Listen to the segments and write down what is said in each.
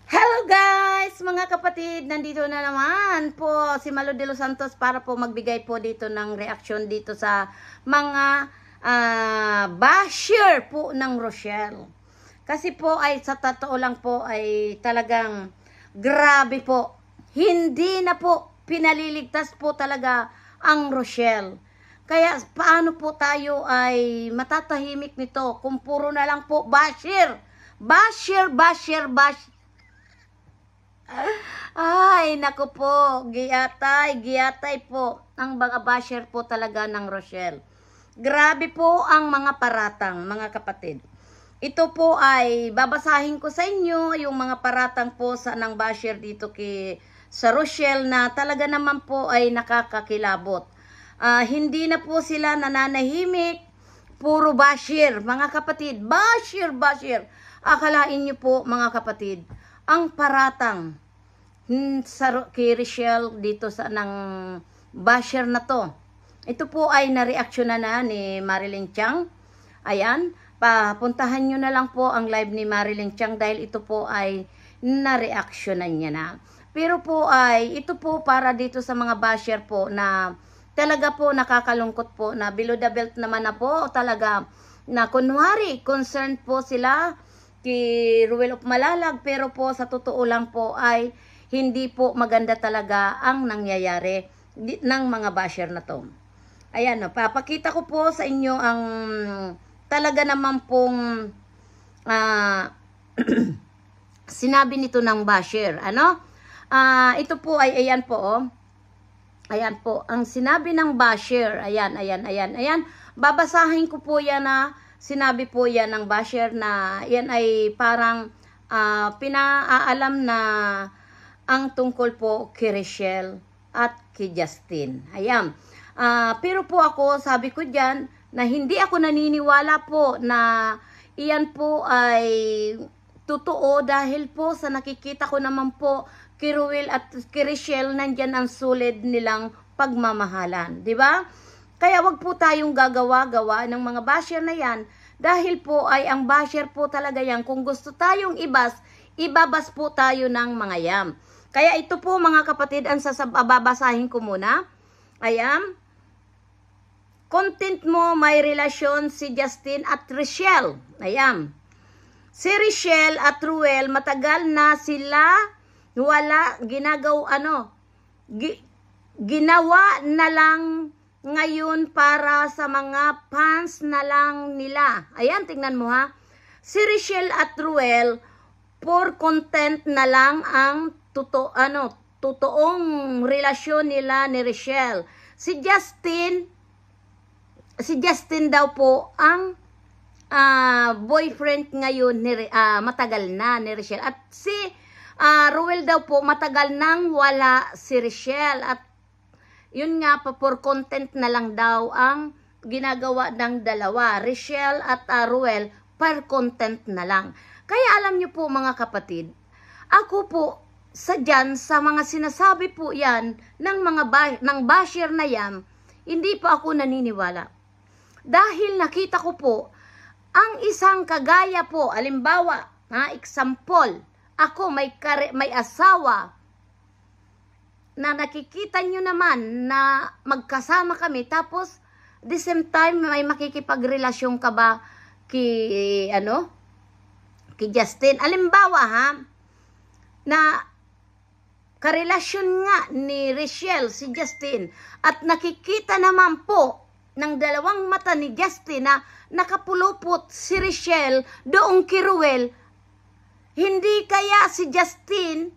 Hello guys, mga kapatid, nandito na naman po si Malo de los Santos para po magbigay po dito ng reaksyon dito sa mga basher po ng Rochelle. Kasi po ay sa totoo lang po ay talagang grabe po. Hindi na po pinaliligtas po talaga ang Rochelle. Kaya paano po tayo ay matatahimik nito kung puro na lang po basher. Basher. Ay, naku po, giyatay po ang mga basher po talaga ng Rochelle. Grabe po ang mga paratang, mga kapatid. Ito po ay babasahin ko sa inyo yung mga paratang po sa ng basher dito sa Rochelle na talaga naman po ay nakakakilabot. Hindi na po sila nananahimik, puro basher, mga kapatid. Basher. Akalain nyo po, mga kapatid, ang paratang kay Rochelle dito sa ng basher na to. Ito po ay nareaksyon na ni Marilyn Chiang. Ayan, papuntahan nyo na lang po ang live ni Marilyn Chiang dahil ito po ay nareaksyonan niya na. Pero po ay, ito po para dito sa mga basher po na talaga po nakakalungkot po na below the belt naman na po talaga na kunwari concerned po sila kay Ruel of Malalag, pero po sa totoo lang po ay hindi po maganda talaga ang nangyayari ng mga basher na to. Ayan, papakita ko po sa inyo ang talaga naman pong sinabi nito ng basher. Ito po ay ayan po Ayan po, ang sinabi ng basher. Ayan. Babasahin ko po yan na sinabi po yan ng basher na yan ay parang pinaalam na ang tungkol po kay Rochelle at kay Justin. Ayan. Pero po ako, sabi ko dyan, na hindi ako naniniwala po na iyan po ay totoo dahil po sa nakikita ko naman po kay Ruel at kay Rochelle nandyan ang solid nilang pagmamahalan. Diba? Kaya wag po tayong gagawa-gawa ng mga basher na yan dahil po ay ang basher po talaga yan. Kung gusto tayong ibabas po tayo ng mga yam. Kaya ito po mga kapatid ang babasahin ko muna. Ayan. Content mo may relasyon si Justin at Rochelle. Ayan. Si Rochelle at Ruel matagal na sila wala ginawa na lang ngayon para sa mga fans na lang nila. Ayan, tingnan mo ha. Si Rochelle at Ruel, for content na lang ang totoong relasyon nila ni Rochelle. Si Justin daw po ang boyfriend ngayon matagal na ni Rochelle. At si Ruel daw po matagal nang wala si Rochelle at yun nga pa for content na lang daw ang ginagawa ng dalawa, Rochelle at Ruel, per content na lang. Kaya alam niyo po mga kapatid, ako po sa mga sinasabi po yan ng basher na yan, hindi po ako naniniwala. Dahil nakita ko po, ang isang kagaya po, alimbawa, example, ako may asawa, na nakikita nyo naman na magkasama kami, tapos the same time may makikipagrelasyon ka ba kay Justin? Alimbawa na karelasyon nga ni Rochelle si Justin at nakikita naman po ng dalawang mata ni Justin na nakapulupot si Rochelle doong kay Ruel, hindi kaya si Justin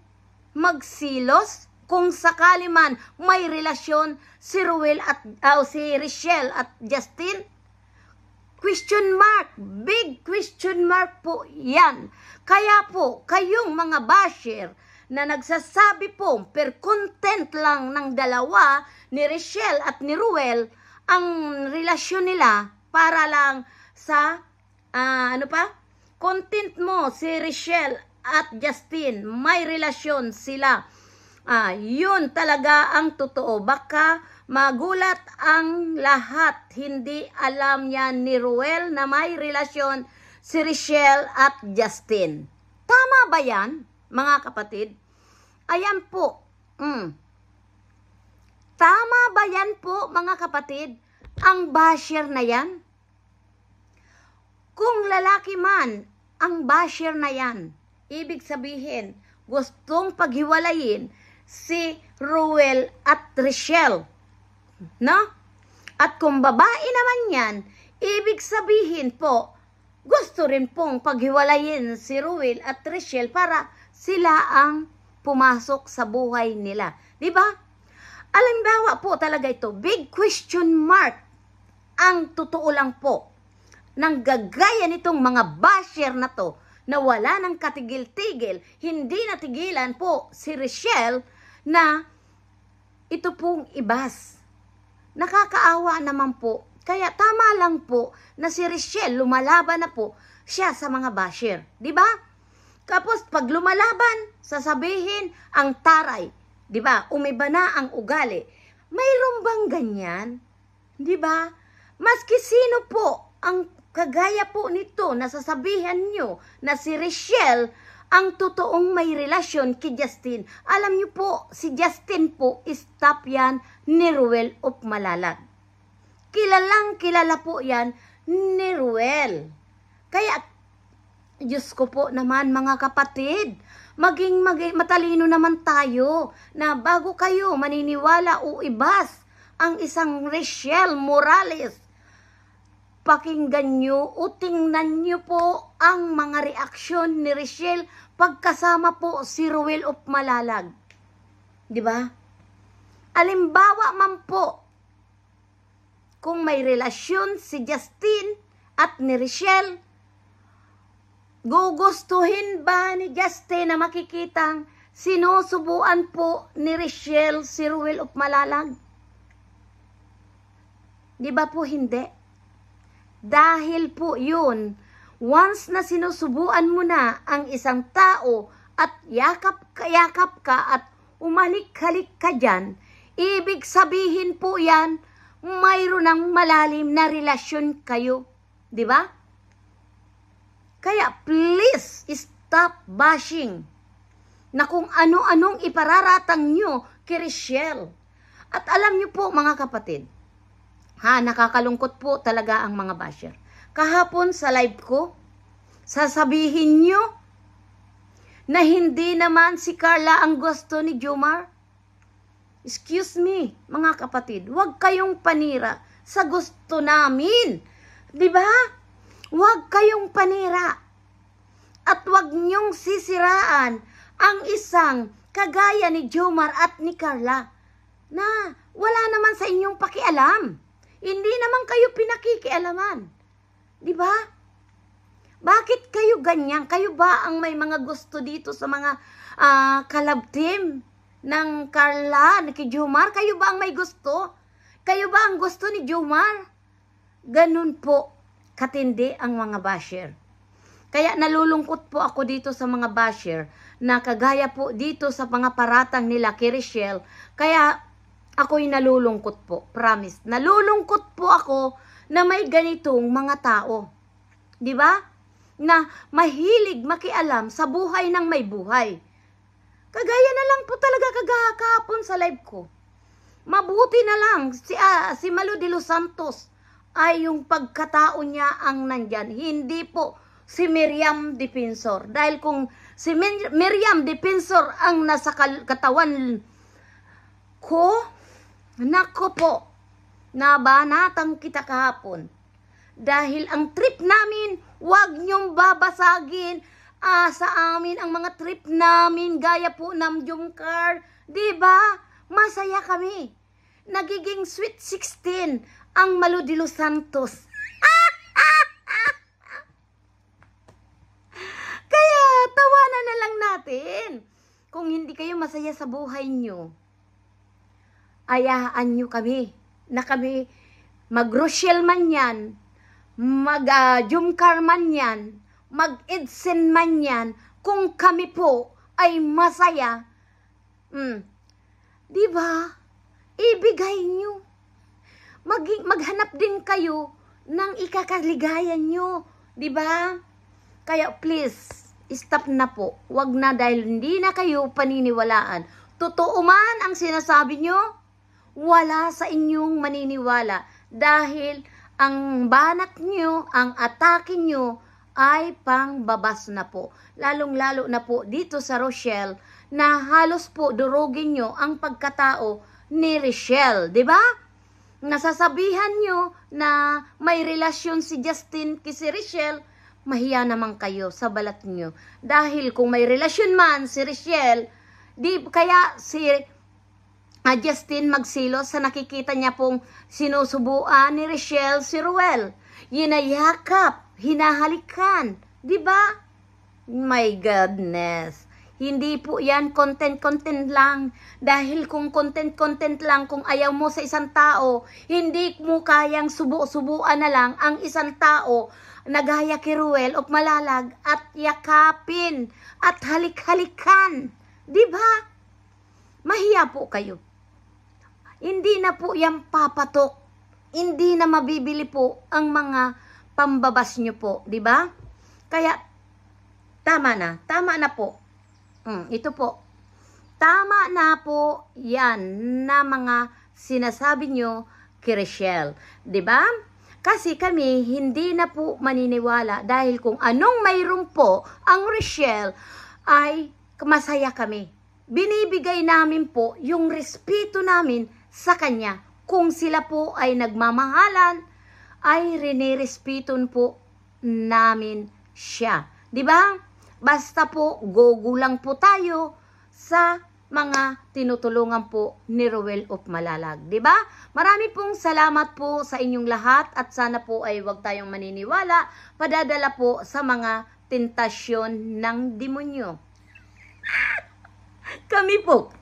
magsilos kung sakali man may relasyon si Ruel at si Rochelle at Justin? Question mark, big question mark po yan. Kaya po, kayong mga basher na nagsasabi po per content lang ng dalawa ni Rochelle at ni Ruel, ang relasyon nila para lang sa content mo si Rochelle at Justin, may relasyon sila. Yun talaga ang totoo. Baka magulat ang lahat. Hindi alam yan ni Ruel na may relasyon si Rochelle at Justin. Tama ba yan? mga kapatid. Ayan po. Tama ba yan po, mga kapatid? Ang basher na yan? Kung lalaki man ang basher na yan, ibig sabihin, gustong paghiwalayin si Ruel at Richelle. No? At kung babae naman yan, ibig sabihin po, gusto rin pong paghiwalayin si Ruel at Richelle para sila ang pumasok sa buhay nila. Diba? Alimbawa po talaga ito, big question mark. Ang totoo lang po, nang gagaya nitong mga basher na to, na wala ng katigil-tigil, hindi natigilan po si Richelle na ito pong ibas. Nakakaawa naman po. Kaya tama lang po na si Richelle lumalaban na po siya sa mga basher. Diba? Tapos pag lumalaban, sasabihin ang taray. Diba? Umiba na ang ugali. Mayroon bang ganyan? Diba? Maski sino po ang kagaya po nito na sasabihan nyo na si Richelle ang totoong may relasyon kay Justin. Alam nyo po, si Justin po, stop yan ni Ruel of Malalag. Kilalang kilala po yan ni Ruel. Kaya, Diyos ko po naman mga kapatid, maging matalino naman tayo na bago kayo maniniwala o ibas ang isang Richelle Morales, pakinggan nyo o tingnan nyo po ang mga reaksyon ni Richelle pagkasama po si Ruel of Malalag. Diba? Alimbawa man po, kung may relasyon si Justin at ni Richelle, gugustuhin ba ni Justin na makikitang sinusubuan po ni Richelle si Ruel of Malalag? Diba po hindi? Dahil po yun, once na sinusubuan mo na ang isang tao at yakap ka at umalik-halik ka dyan, ibig sabihin po yan, mayroon ng malalim na relasyon kayo. Diba? Kaya please stop bashing na kung ano-anong ipararatang nyo kay Richelle. At alam nyo po mga kapatid, nakakalungkot po talaga ang mga basher. Kahapon sa live ko, sasabihin nyo na hindi naman si Carla ang gusto ni Jomar. Excuse me, mga kapatid, huwag kayong panira sa gusto namin. Diba? Huwag kayong panira. At huwag nyong sisiraan ang isang kagaya ni Jomar at ni Carla na wala naman sa inyong pakialam. Hindi naman kayo pinakikialaman. Diba? Bakit kayo ganyan? Kayo ba ang may mga gusto dito sa mga collab team ng Carla, ni Jomar? Kayo ba ang may gusto? Kayo ba ang gusto ni Jomar? Ganun po katindi ang mga basher. Kaya nalulungkot po ako dito sa mga basher na kagaya po dito sa mga paratang nila kay Richelle. Kaya ako'y nalulungkot po, promise. Nalulungkot po ako na may ganitong mga tao. Di ba? Na mahilig makialam sa buhay ng may buhay. Kagaya na lang po talaga kahapon sa live ko. Mabuti na lang si Malu de los Santos ay yung pagkatao niya ang nandyan. Hindi po si Miriam Defensor. Dahil kung si Miriam Defensor ang nasa katawan ko, nako po, nabanatang kita kahapon. Dahil ang trip namin, wag niyong babasagin sa amin ang mga trip namin, gaya po ng Jomcar. Diba? Masaya kami. Nagiging sweet 16 ang Malu de los Santos. Kaya tawanan na lang natin. Kung hindi kayo masaya sa buhay nyo, ayaan nyo kami na kami mag-Rochelle man yan, mag-Jomcar man yan, mag-Edson man yan, kung kami po ay masaya, diba? Ibigay nyo. Maghanap din kayo ng ikakaligayan nyo, diba? Kaya please, stop na po. Wag na dahil hindi na kayo paniniwalaan. Totoo man ang sinasabi nyo, wala sa inyong maniniwala dahil ang banat nyo, ang atake nyo ay pangbabas na po. Lalong-lalo na po dito sa Rochelle na halos po durugin nyo ang pagkatao ni Rochelle, di ba? Nasasabihan nyo na may relasyon si Justin kay si Rochelle, mahiya naman kayo sa balat nyo. Dahil kung may relasyon man si Rochelle, di kaya si Justin magsilos sa nakikita niya pong sinusubuan ni Rochelle si Ruel. Yinayakap, hinahalikan, di ba? My goodness. Hindi po yan content lang. Dahil kung content lang, kung ayaw mo sa isang tao, hindi mo kayang subuan na lang ang isang tao na gaya kay Ruel o Malalag at yakapin at halik-halikan. Di ba? Mahiya po kayo. Hindi na po yan papatok. Hindi na mabibili po ang mga pambabas nyo po. Di ba? Kaya, tama na po. Ito po. Tama na po yan na mga sinasabi nyo kay Rochelle. Di ba? Kasi kami hindi na po maniniwala dahil kung anong mayroon po ang Rochelle ay masaya kami. Binibigay namin po yung respeto namin sa kanya. Kung sila po ay nagmamahalan, ay rinirespeton po namin siya. Di ba? Basta po, go lang po tayo sa mga tinutulungan po ni Ruel of Malalag. Di ba? Marami pong salamat po sa inyong lahat at sana po ay huwag tayong maniniwala, padadala po sa mga tentasyon ng demonyo. Kami po.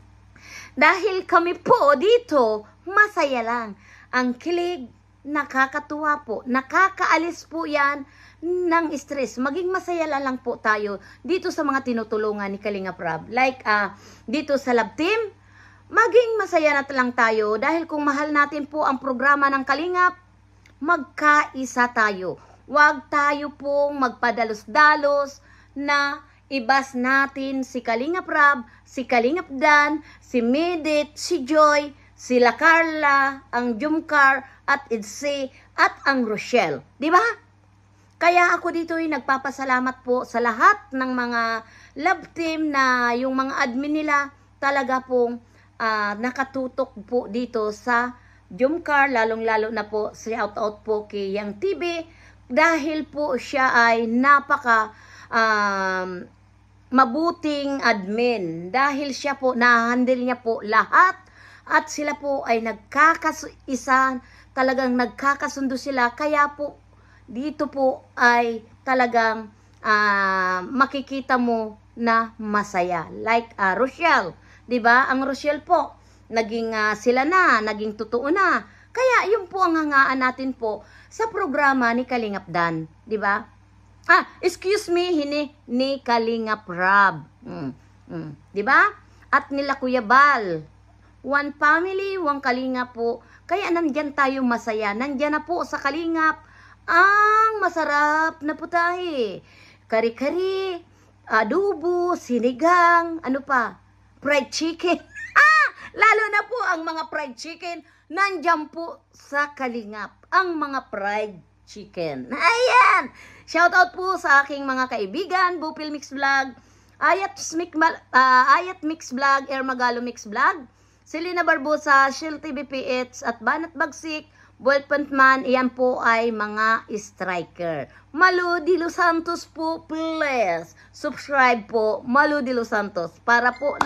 Dahil kami po dito, masaya lang. Ang kilig, nakakatuwa po. Nakakaalis po yan ng stress. Maging masaya lang po tayo dito sa mga tinutulungan ni Kalinga Prab. Like dito sa Love Team, maging masaya na lang tayo dahil kung mahal natin po ang programa ng Kalingap, magkaisa tayo. Huwag tayo pong magpadalos-dalos na ibas natin si Kalinga Prab, si Kalingap Dan, si Medit, si Joy, sila Carla, ang Jumcar, at Idse, at ang Rochelle. Di ba? Kaya ako dito ay nagpapasalamat po sa lahat ng mga love team na yung mga admin nila talaga pong nakatutok po dito sa Jumcar, lalong-lalo na po shout-out po kay Yang TV dahil po siya ay napaka mabuting admin dahil siya po na-handle niya po lahat at sila po ay talagang nagkakasundo sila kaya po dito po ay talagang makikita mo na masaya like Rochelle, 'di ba? Ang Rochelle po naging sila na, naging totoo na. Kaya yun po ang hangaan natin po sa programa ni Kalingap Dan, 'di ba? Excuse me, ni Kalinga Prab. Di ba? At nila Kuya Bal. One family, one Kalinga po. Kaya nandyan tayo masaya. Nandyan na po sa Kalingap ang masarap na putahe. Kari-kari, adobo, sinigang, ano pa? Fried chicken. Lalo na po ang mga fried chicken. Nandyan po sa Kalingap. Ang mga fried chicken. Ayan! Shoutout po sa aking mga kaibigan, Bupil Mix Vlog, Ayat Mix Vlog, Ermagalo Mix Vlog, Selena Barbosa, Shield TV PH, at Banat Bagsik, Buelpantman, iyan po ay mga striker. Malu de Los Santos po, please. Subscribe po, Malu de Los Santos, para po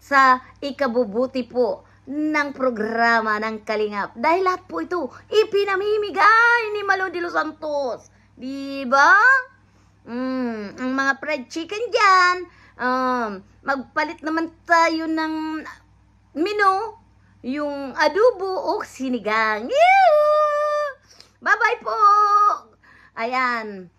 sa ikabubuti po ng programa ng Kalingap. Dahil lahat po ito ipinamimigay ni Malu de Los Santos. Diba? Ang mga fried chicken dyan, magpalit naman tayo ng menu, yung adobo o sinigang. Bye-bye po! Ayan.